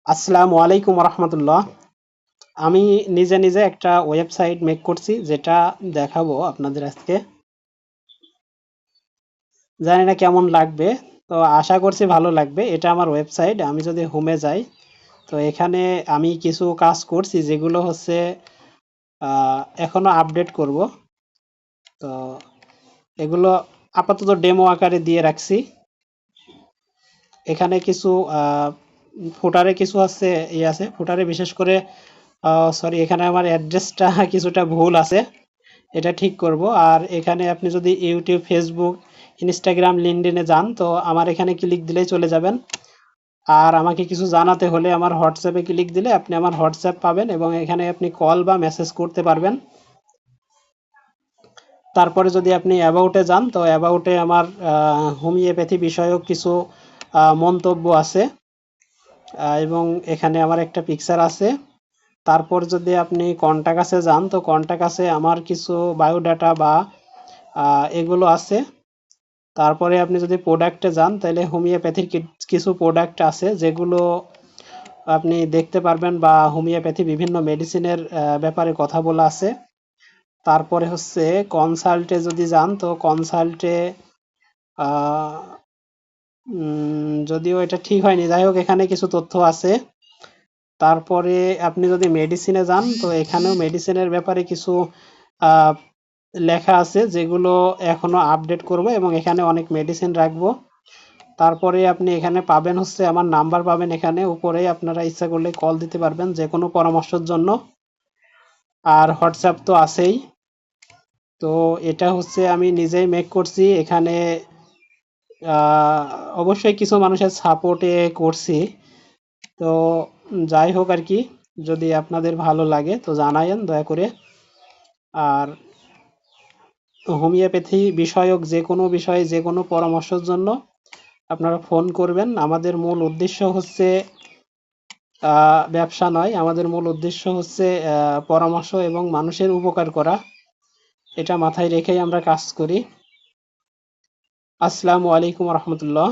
আসসালামু আলাইকুম রহমতুল্লাহ। আমি নিজে নিজে একটা ওয়েবসাইট মেক করছি, যেটা দেখাবো আপনাদের আজকে। জানি না কেমন লাগবে, তো আশা করছি ভালো লাগবে। এটা আমার ওয়েবসাইট। আমি যদি হোমে যাই, তো এখানে আমি কিছু কাজ করছি যেগুলো হচ্ছে এখনো আপডেট করব। তো এগুলো আপাতত ডেমো আকারে দিয়ে রাখছি। এখানে কিছু ফুটারে কিছু আছে, আছে ফুটারে বিশেষ করে। সরি, এখানে আমার অ্যাড্রেসটা কিছুটা ভুল আছে, এটা ঠিক করব। আর এখানে আপনি যদি ইউটিউব, ফেসবুক, ইনস্টাগ্রাম, লিঙ্কডইনে যান, তো আমার এখানে ক্লিক দিলেই চলে যাবেন। আর আমাকে কিছু জানাতে হলে আমার হোয়াটসঅ্যাপে ক্লিক দিলে আপনি আমার হোয়াটসঅ্যাপ পাবেন, এবং এখানে আপনি কল বা মেসেজ করতে পারবেন। তারপরে যদি আপনি অ্যাবাউটে যান, তো অ্যাবাউটে আমার হোমিওপ্যাথি বিষয়ক কিছু মন্তব্য আছে, এবং এখানে আমার একটা পিকচার আছে। তারপর যদি আপনি কন্টাক্টসে যান, তো কন্টাক্টসে আমার কিছু বায়োডাটা বা এগুলো আছে। তারপরে আপনি যদি প্রোডাক্টে যান, তাহলে হোমিওপ্যাথির কিছু প্রোডাক্ট আছে যেগুলো আপনি দেখতে পারবেন, বা হোমিওপ্যাথি বিভিন্ন মেডিসিনের ব্যাপারে কথা বলা আছে। তারপরে হচ্ছে কনসাল্টে যদি যান, তো কনসাল্টে যদিও এটা ঠিক হয়নি, যাই হোক এখানে কিছু তথ্য আছে। তারপরে আপনি যদি মেডিসিনে যান, তো এখানেও মেডিসিনের ব্যাপারে কিছু আহ, লেখা আছে যেগুলো এখনো আপডেট করব, এবং এখানে অনেক মেডিসিন রাখবো। তারপরে আপনি এখানে পাবেন হচ্ছে আমার নাম্বার পাবেন, এখানে উপরে আপনারা ইচ্ছা করলে কল দিতে পারবেন যে কোনো পরামর্শের জন্য। আর হোয়াটসঅ্যাপ তো আছেই। তো এটা হচ্ছে আমি নিজেই মেক করছি এখানে। আহ, অবশ্যই কিছু মানুষের সাপোর্টে করছি। তো যাই হোক আর কি, যদি আপনাদের ভালো লাগে তো জানায়েন দয়া করে। আর হোমিওপ্যাথি বিষয়ক যে কোনো বিষয়ে যে কোনো পরামর্শের জন্য আপনারা ফোন করবেন। আমাদের মূল উদ্দেশ্য হচ্ছে ব্যবসা নয়, আমাদের মূল উদ্দেশ্য হচ্ছে পরামর্শ এবং মানুষের উপকার করা। এটা মাথায় রেখেই আমরা কাজ করি। আসসালামু আলাইকুম রহমতুল্লাহ।